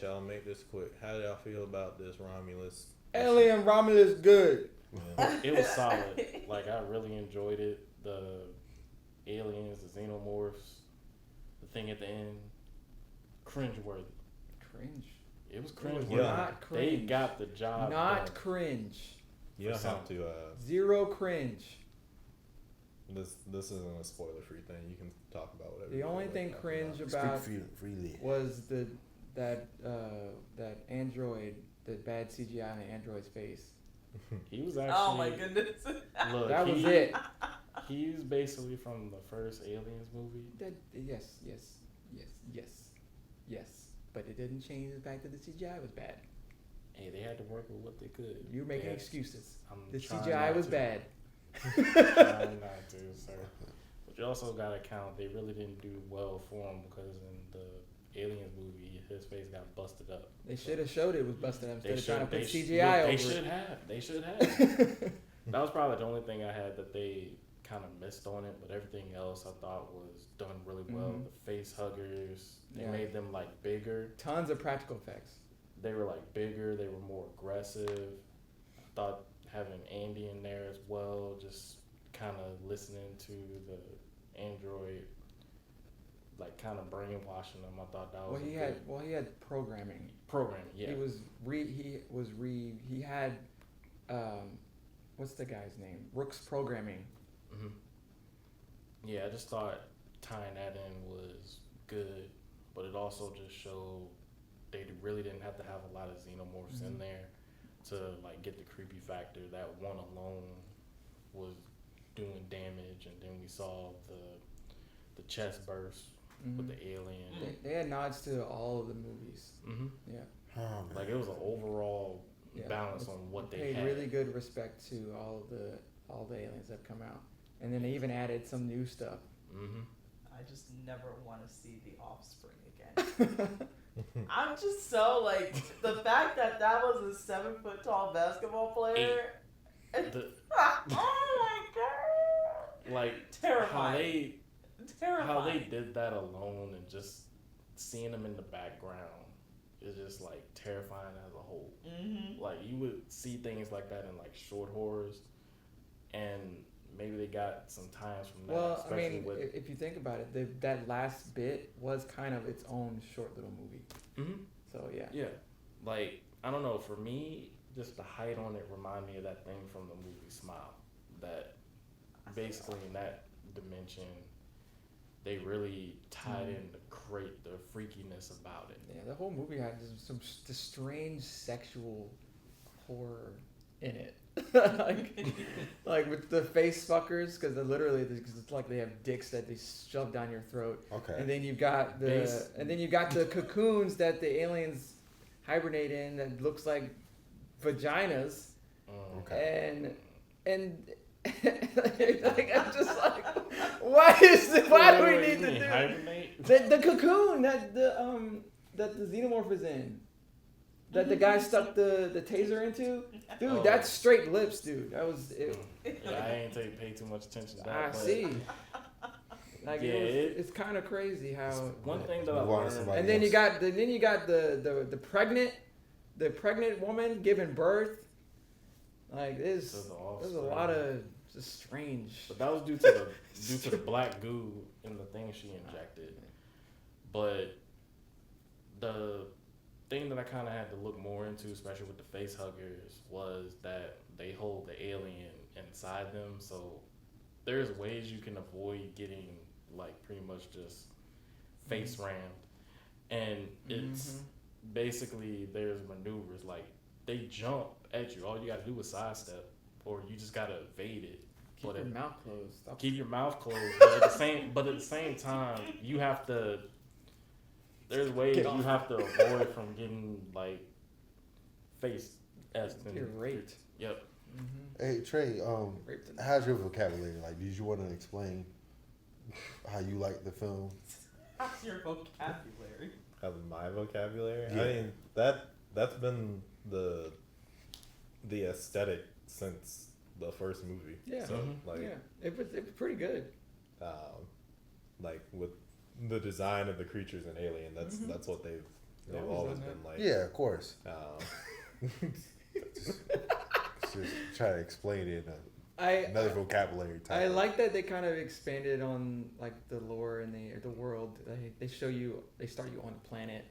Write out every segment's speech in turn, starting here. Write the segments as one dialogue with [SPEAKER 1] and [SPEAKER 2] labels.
[SPEAKER 1] y'all. Make this quick. How do y'all feel about this Romulus?
[SPEAKER 2] Alien Romulus good.
[SPEAKER 3] It was solid. Like, I really enjoyed it. The aliens, the xenomorphs, the thing at the end, cringeworthy.
[SPEAKER 2] Cringe.
[SPEAKER 3] It was
[SPEAKER 2] It
[SPEAKER 3] cringeworthy.
[SPEAKER 2] was not cringe.
[SPEAKER 3] They got the job
[SPEAKER 2] Not
[SPEAKER 3] done.
[SPEAKER 2] cringe.
[SPEAKER 1] You don't have to.
[SPEAKER 2] Zero cringe.
[SPEAKER 1] This isn't a spoiler free thing. You can talk about whatever.
[SPEAKER 2] The
[SPEAKER 1] you
[SPEAKER 2] only
[SPEAKER 1] wanna
[SPEAKER 2] thing
[SPEAKER 1] talk
[SPEAKER 2] cringe
[SPEAKER 1] about.
[SPEAKER 2] about
[SPEAKER 4] freely.
[SPEAKER 2] was that android, the bad CGI on the android's face.
[SPEAKER 3] He was actually.
[SPEAKER 5] Oh my goodness.
[SPEAKER 3] Look,
[SPEAKER 2] That was it.
[SPEAKER 3] He's basically from the first Aliens movie.
[SPEAKER 2] Yes. But it didn't change the fact that the CGI was bad.
[SPEAKER 3] Hey, they had to work with what they could.
[SPEAKER 2] You're making
[SPEAKER 3] They had-
[SPEAKER 2] excuses.
[SPEAKER 3] I'm
[SPEAKER 2] The
[SPEAKER 3] trying
[SPEAKER 2] CGI
[SPEAKER 3] not
[SPEAKER 2] was
[SPEAKER 3] to.
[SPEAKER 2] bad.
[SPEAKER 3] Trying not to, sir. But you also gotta count they really didn't do well for him because in the Aliens movie, his face got busted up.
[SPEAKER 2] They should have showed it was busted up
[SPEAKER 3] They
[SPEAKER 2] instead of trying to
[SPEAKER 3] should.
[SPEAKER 2] put CGI over
[SPEAKER 3] They
[SPEAKER 2] it.
[SPEAKER 3] should have. They should have. That was probably the only thing I had that they kind of missed on it, but everything else I thought was done really well.
[SPEAKER 2] Mhm.
[SPEAKER 3] The face huggers, they
[SPEAKER 2] Yeah.
[SPEAKER 3] made them like bigger.
[SPEAKER 2] Tons of practical effects.
[SPEAKER 3] They were like bigger. They were more aggressive. I thought having Andy in there as well, just kind of listening to the android, like kind of brainwashing them. I thought that was
[SPEAKER 2] He had programming.
[SPEAKER 3] programming. Yeah,
[SPEAKER 2] He had what's the guy's name? Rook's programming.
[SPEAKER 3] hmm Yeah, I just thought tying that in was good, but it also just showed they really didn't have to have a lot of xenomorphs in
[SPEAKER 2] Mhm.
[SPEAKER 3] there to like get the creepy factor. That one alone was doing damage, and then we saw the chest burst with the alien.
[SPEAKER 2] They had nods to all of the movies.
[SPEAKER 3] hmm
[SPEAKER 2] Yeah.
[SPEAKER 4] Oh, man.
[SPEAKER 3] Like it was an overall
[SPEAKER 2] Yeah.
[SPEAKER 3] balance on what they
[SPEAKER 2] paid
[SPEAKER 3] had.
[SPEAKER 2] really good respect to all the aliens that come out, and then they even added some new stuff.
[SPEAKER 3] hmm
[SPEAKER 5] I just never want to see the offspring again. I'm just so like the fact that was a 7 foot tall basketball player.
[SPEAKER 3] The,
[SPEAKER 5] Oh my god!
[SPEAKER 3] like
[SPEAKER 5] Terrifying.
[SPEAKER 3] how they
[SPEAKER 5] Terrifying.
[SPEAKER 3] did that alone, and just seeing them in the background is just like terrifying as a whole.
[SPEAKER 5] Mm-hmm.
[SPEAKER 3] Like you would see things like that in like short horrors, and maybe they got some times from that.
[SPEAKER 2] Well, I
[SPEAKER 3] especially
[SPEAKER 2] mean,
[SPEAKER 3] with
[SPEAKER 2] if you think about it, that last bit was kind of its own short little movie.
[SPEAKER 3] Mhm.
[SPEAKER 2] So yeah.
[SPEAKER 3] Yeah, like I don't know. For me, just the height on it remind me of that thing from the movie Smile. That basically in that dimension, they really tied in the freakiness about it.
[SPEAKER 2] Yeah, the whole movie had this strange sexual horror in it. like with the face fuckers, because it's like they have dicks that they shove down your throat.
[SPEAKER 4] Okay.
[SPEAKER 2] And then you've got the cocoons that the aliens hibernate in that looks like vaginas,
[SPEAKER 4] Okay.
[SPEAKER 2] and like I'm just like, why do we need to do
[SPEAKER 3] hibernate?
[SPEAKER 2] the cocoon that the xenomorph is in, that the guy stuck the taser into, dude?
[SPEAKER 3] Oh.
[SPEAKER 2] That's straight lips, dude. That was it.
[SPEAKER 3] Yeah, I ain't pay too much attention to that.
[SPEAKER 2] I
[SPEAKER 3] but
[SPEAKER 2] see. Like
[SPEAKER 3] Yeah,
[SPEAKER 2] it's kind of crazy how.
[SPEAKER 3] One thing that I
[SPEAKER 4] Move on to
[SPEAKER 3] learned,
[SPEAKER 4] somebody
[SPEAKER 2] And then you
[SPEAKER 4] else.
[SPEAKER 2] got the pregnant woman giving birth. Like there's
[SPEAKER 3] to the
[SPEAKER 2] a
[SPEAKER 3] offspring.
[SPEAKER 2] lot of just strange.
[SPEAKER 3] But that was due to the black goo in the thing she injected. But the thing that I kind of had to look more into, especially with the face huggers, was that they hold the alien inside them. So there's ways you can avoid getting like pretty much just face rammed, and it's basically there's maneuvers like they jump at you. All you gotta do is sidestep, or you just gotta evade it.
[SPEAKER 2] Keep your mouth closed. Stop.
[SPEAKER 3] Keep your mouth closed, but at the same time, you have to. There's ways
[SPEAKER 2] Get
[SPEAKER 3] you
[SPEAKER 2] off.
[SPEAKER 3] have to avoid from getting like faced as
[SPEAKER 2] You're raped.
[SPEAKER 3] Yep.
[SPEAKER 4] Hey Trey,
[SPEAKER 2] Raped in-
[SPEAKER 4] how's your vocabulary? Like, did you want to explain how you like the film?
[SPEAKER 5] How's your vocabulary?
[SPEAKER 1] Of my vocabulary.
[SPEAKER 4] Yeah.
[SPEAKER 1] I mean that's been the aesthetic since the first movie.
[SPEAKER 2] Yeah.
[SPEAKER 1] So
[SPEAKER 3] Mhm.
[SPEAKER 1] like
[SPEAKER 2] Yeah, it was pretty good.
[SPEAKER 1] like with the design of the creatures in Alien, that's what they've they've
[SPEAKER 2] Always
[SPEAKER 1] always
[SPEAKER 2] done
[SPEAKER 1] been like,
[SPEAKER 4] Yeah, of course.
[SPEAKER 1] um,
[SPEAKER 4] Just try to explain it in
[SPEAKER 2] I
[SPEAKER 4] another vocabulary type.
[SPEAKER 2] I like that they kind of expanded on like the lore and the world. They show you, they start you on the planet,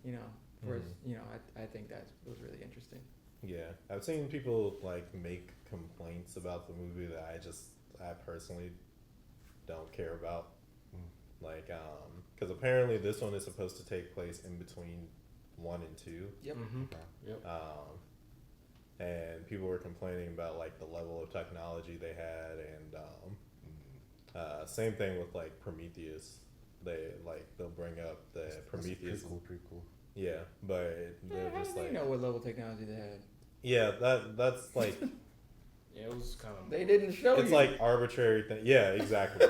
[SPEAKER 2] you know. Whereas you know, I think that was really interesting.
[SPEAKER 1] yeah, I've seen people like make complaints about the movie that I personally don't care about. Like, because apparently this one is supposed to take place in between 1 and 2.
[SPEAKER 2] Yep.
[SPEAKER 3] Mm-hmm. Yep.
[SPEAKER 1] And people were complaining about like the level of technology they had, and same thing with like Prometheus. They'll bring up the Prometheus.
[SPEAKER 4] Pretty cool.
[SPEAKER 1] Yeah, but they're
[SPEAKER 2] How
[SPEAKER 1] just
[SPEAKER 2] do they
[SPEAKER 1] like,
[SPEAKER 2] know what level of technology they had?
[SPEAKER 1] yeah, that's like
[SPEAKER 3] Yeah, it was kind of.
[SPEAKER 2] They didn't show you.
[SPEAKER 1] it's like arbitrary thing. Yeah, exactly.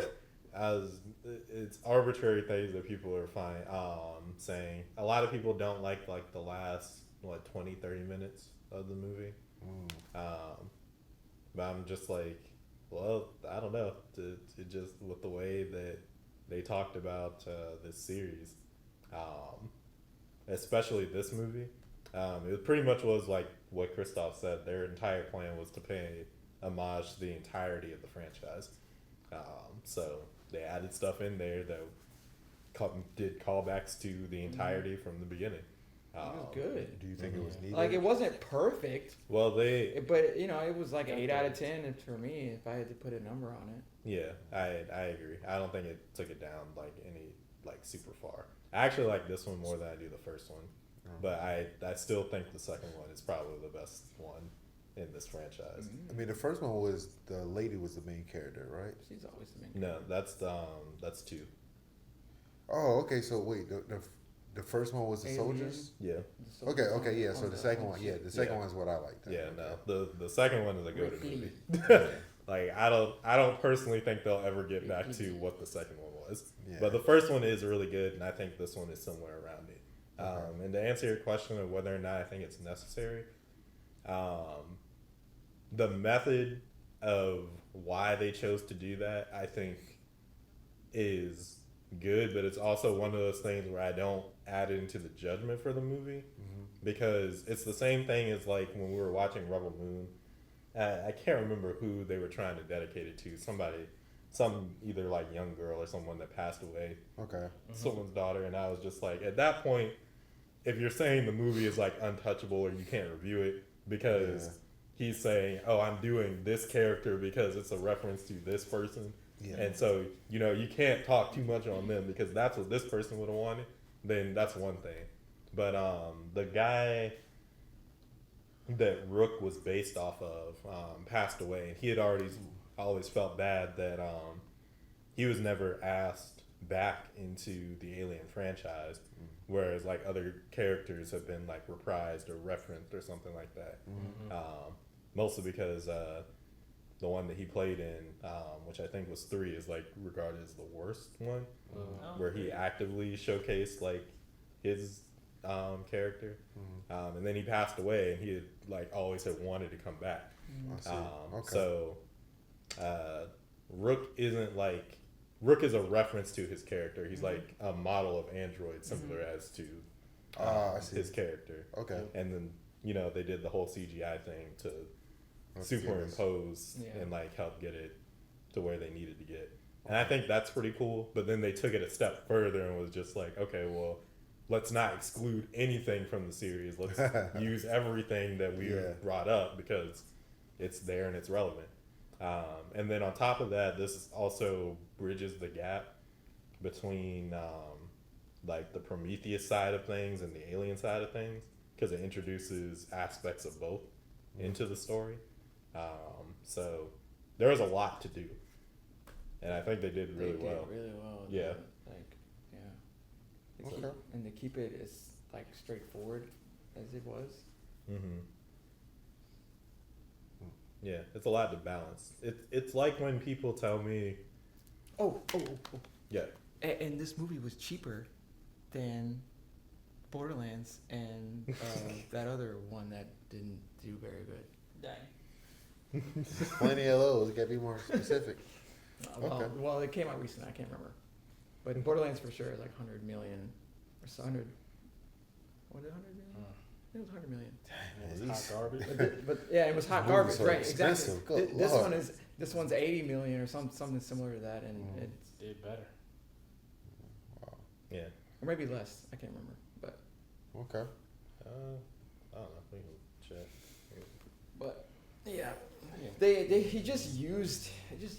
[SPEAKER 1] It's arbitrary things that people are fine saying. A lot of people don't like the last 20-30 minutes of the movie. But I'm just like, well, I don't know. To just with the way that they talked about this series, especially this movie, it pretty much was like what Christoph said. Their entire plan was to pay homage to the entirety of the franchise. So they added stuff in there that did callbacks to the entirety from the beginning.
[SPEAKER 2] It was good.
[SPEAKER 4] Do you think it was needed?
[SPEAKER 2] Like it wasn't perfect,
[SPEAKER 1] Well,
[SPEAKER 2] but you know, it was like 8 out of 10 for me if I had to put a number on it.
[SPEAKER 1] yeah, I agree. I don't think it took it down like any super far. I actually like this one more than I do the first one, but I still think the second one is probably the best one in this franchise.
[SPEAKER 4] I mean, the first one was the lady was the main character, right?
[SPEAKER 2] She's always the main.
[SPEAKER 1] No, that's 2.
[SPEAKER 4] Oh, okay. So wait, the first one was the
[SPEAKER 2] Aliens.
[SPEAKER 4] soldiers.
[SPEAKER 1] Yeah,
[SPEAKER 4] Okay, yeah. So the second one, the second one's what I liked.
[SPEAKER 1] yeah.
[SPEAKER 4] Okay.
[SPEAKER 1] No, the second one is a go-to
[SPEAKER 2] Ripley.
[SPEAKER 1] movie. Like I don't personally think they'll ever get back to what the second one was.
[SPEAKER 4] Yeah.
[SPEAKER 1] But the first one is really good, and I think this one is somewhere around it. And to answer your question of whether or not I think it's necessary, the method of why they chose to do that, I think, is good, but it's also one of those things where I don't add into the judgment for the movie, because it's the same thing as like when we were watching Rebel Moon. I can't remember who they were trying to dedicate it to. Some either like young girl or someone that passed away,
[SPEAKER 4] Okay.
[SPEAKER 1] someone's daughter, and I was just like, at that point, if you're saying the movie is like untouchable or you can't review it because he's saying, oh, I'm doing this character because it's a reference to this person, and so you can't talk too much on them because that's what this person would have wanted, then that's one thing. But the guy that Rook was based off of passed away, and he had always felt bad that he was never asked back into the Alien franchise, whereas like other characters have been like reprised or referenced or something like that. Mostly because the one that he played in, which I think was 3, is like regarded as the worst one, where he actively showcased like his character, and then he passed away, and he had like always had wanted to come back.
[SPEAKER 4] I see.
[SPEAKER 1] So Rook is a reference to his character. He's like a model of android, similar as to
[SPEAKER 4] I see.
[SPEAKER 1] his character.
[SPEAKER 4] Okay.
[SPEAKER 1] And then they did the whole CGI thing to superimpose and like help get it to where they needed to get. And I think that's pretty cool. But then they took it a step further and was just like, okay, well, let's not exclude anything from the series. Let's use everything that we brought up because it's there and it's relevant. And then on top of that, this also bridges the gap between like the Prometheus side of things and the Alien side of things, because it introduces aspects of both into the story. So there was a lot to do, and I think they did really well.
[SPEAKER 2] Really well.
[SPEAKER 1] Yeah.
[SPEAKER 2] And to keep it as like straightforward as it was.
[SPEAKER 1] Yeah, it's a lot to balance. It's like when people tell me,
[SPEAKER 2] Oh.
[SPEAKER 1] yeah,
[SPEAKER 2] And this movie was cheaper than Borderlands and that other one that didn't do very good.
[SPEAKER 5] Dang.
[SPEAKER 4] There's plenty of those. You gotta be more specific.
[SPEAKER 2] Well, it came out recently. I can't remember. But Borderlands for sure is like 100 million or so, 100 Was it 100 million? It was 100 million.
[SPEAKER 3] It was hot garbage.
[SPEAKER 2] But yeah, it was hot
[SPEAKER 4] Movies
[SPEAKER 2] garbage,
[SPEAKER 4] are
[SPEAKER 2] right? Exactly.
[SPEAKER 4] expensive. Good
[SPEAKER 2] This
[SPEAKER 4] Lord.
[SPEAKER 2] one is this one's 80 million or something similar to that, and it's
[SPEAKER 3] Did better.
[SPEAKER 1] Yeah.
[SPEAKER 2] or maybe less. I can't remember, but
[SPEAKER 4] Okay.
[SPEAKER 1] I don't know. We can check.
[SPEAKER 2] yeah,
[SPEAKER 3] Yeah.
[SPEAKER 2] he just used. He's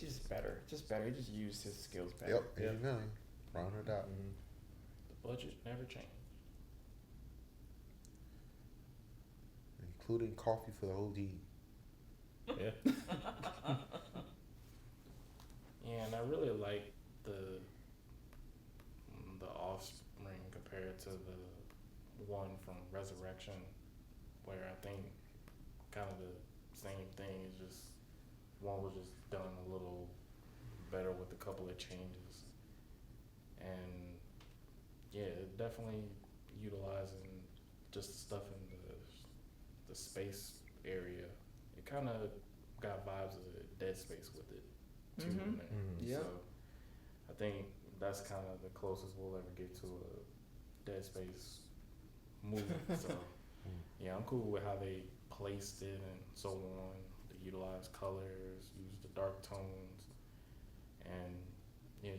[SPEAKER 2] just better. He just used his skills better.
[SPEAKER 4] Yep. 80
[SPEAKER 1] Yeah.
[SPEAKER 4] million. Rounded out.
[SPEAKER 1] Mhm.
[SPEAKER 3] The budget never changed.
[SPEAKER 4] Including coffee for the OG.
[SPEAKER 1] Yeah.
[SPEAKER 3] Yeah, and I really like the offspring compared to the one from Resurrection, where I think kind of the same thing. Is just one was just done a little better with a couple of changes, and yeah, definitely utilizing just the stuff in the space area. It kind of got vibes of Dead Space with it too.
[SPEAKER 2] Mhm.
[SPEAKER 3] In there.
[SPEAKER 1] Mhm.
[SPEAKER 2] Yeah.
[SPEAKER 3] So I think that's kind of the closest we'll ever get to a Dead Space movie. So yeah, I'm cool with how they placed it and so on. They utilized colors, used the dark tones, and yeah,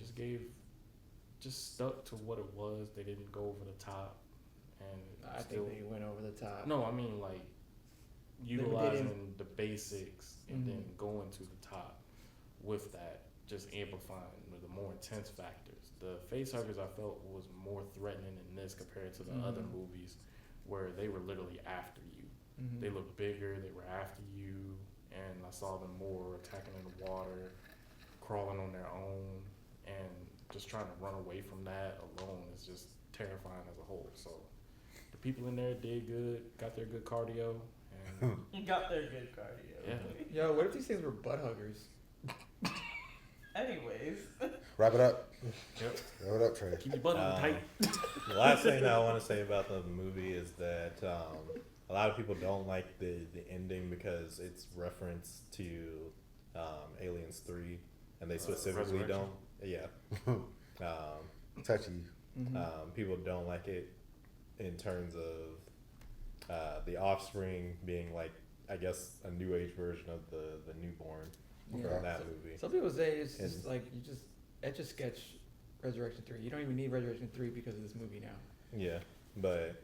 [SPEAKER 3] just stuck to what it was. They didn't go over the top, and
[SPEAKER 2] I
[SPEAKER 3] still.
[SPEAKER 2] think they went over the top.
[SPEAKER 3] No, I mean like utilizing the basics and then going to the top with that, just amplifying the more intense factors. The facehuggers I felt was more threatening in this compared to the other movies where they were literally after you.
[SPEAKER 2] Mhm.
[SPEAKER 3] They looked bigger, they were after you, and I saw them more attacking in the water, crawling on their own, and just trying to run away from that alone is just terrifying as a whole. So the people in there did good, got their good cardio, and
[SPEAKER 5] Got their good cardio.
[SPEAKER 3] Yeah.
[SPEAKER 2] Yo, what if these things were butt huggers?
[SPEAKER 5] Anyways.
[SPEAKER 4] Wrap it up.
[SPEAKER 3] yep,
[SPEAKER 4] Wrap it up, Trey.
[SPEAKER 3] keep your butt on
[SPEAKER 1] Um,
[SPEAKER 3] tight.
[SPEAKER 1] The last thing that I want to say about the movie is that a lot of people don't like the ending because it's reference to Aliens 3, and they specifically
[SPEAKER 3] Resurrection.
[SPEAKER 1] don't. Yeah.
[SPEAKER 4] Touchy.
[SPEAKER 1] People don't like it in terms of the offspring being like, I guess, a new age version of the newborn
[SPEAKER 2] Yeah.
[SPEAKER 1] from that movie.
[SPEAKER 2] Some people say it's just
[SPEAKER 1] And-
[SPEAKER 2] like you just etch a sketch Resurrection 3. You don't even need Resurrection 3 because of this movie now.
[SPEAKER 1] Yeah, but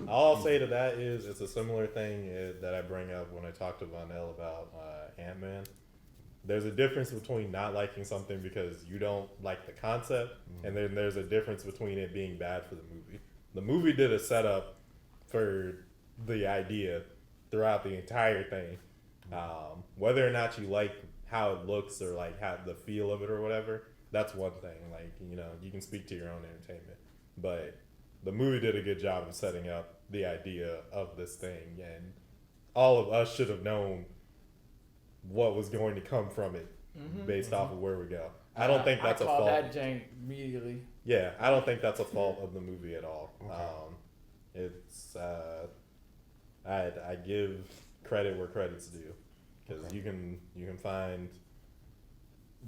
[SPEAKER 1] all I'll say to that is it's a similar thing that I bring up when I talk to Vonell about Ant-Man. There's a difference between not liking something because you don't like the concept, and then there's a difference between it being bad for the movie. The movie did a setup for the idea throughout the entire thing. Whether or not you like how it looks or like how the feel of it or whatever, that's one thing. Like, you know, you can speak to your own entertainment, but the movie did a good job of setting up the idea of this thing, and all of us should have known what was going to come from it based off of where we go. I don't think that's
[SPEAKER 2] I
[SPEAKER 1] a
[SPEAKER 2] called
[SPEAKER 1] fault.
[SPEAKER 2] that jank immediately.
[SPEAKER 1] Yeah, I don't think that's a fault of the movie at all.
[SPEAKER 4] Okay.
[SPEAKER 1] It's I give credit where credit's due, because
[SPEAKER 4] Okay.
[SPEAKER 1] you can find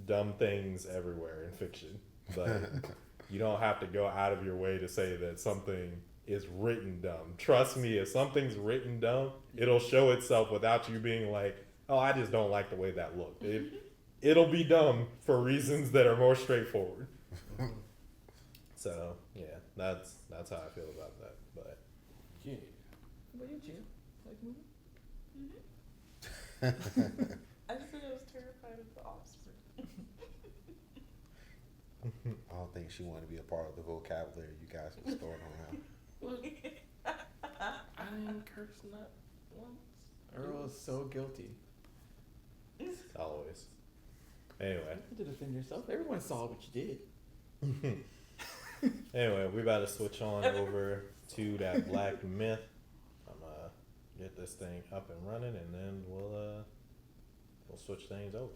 [SPEAKER 1] dumb things everywhere in fiction, but you don't have to go out of your way to say that something is written dumb. Trust me, if something's written dumb, it'll show itself without you being like, oh, I just don't like the way that looked. It'll be dumb for reasons that are more straightforward. So yeah, that's how I feel about that. But
[SPEAKER 3] Yeah.
[SPEAKER 2] What you, Gio? Like movie?
[SPEAKER 5] I said I was terrified of the offspring.
[SPEAKER 4] I don't think she wanted to be a part of the vocabulary you guys was throwing around.
[SPEAKER 3] Look, I didn't curse not once.
[SPEAKER 2] Earl is so guilty.
[SPEAKER 1] always. Anyway,
[SPEAKER 2] You had to defend yourself. Everyone saw what you did.
[SPEAKER 1] anyway, we about to switch on over to that Black Myth. I'm get this thing up and running, and then we'll switch things over.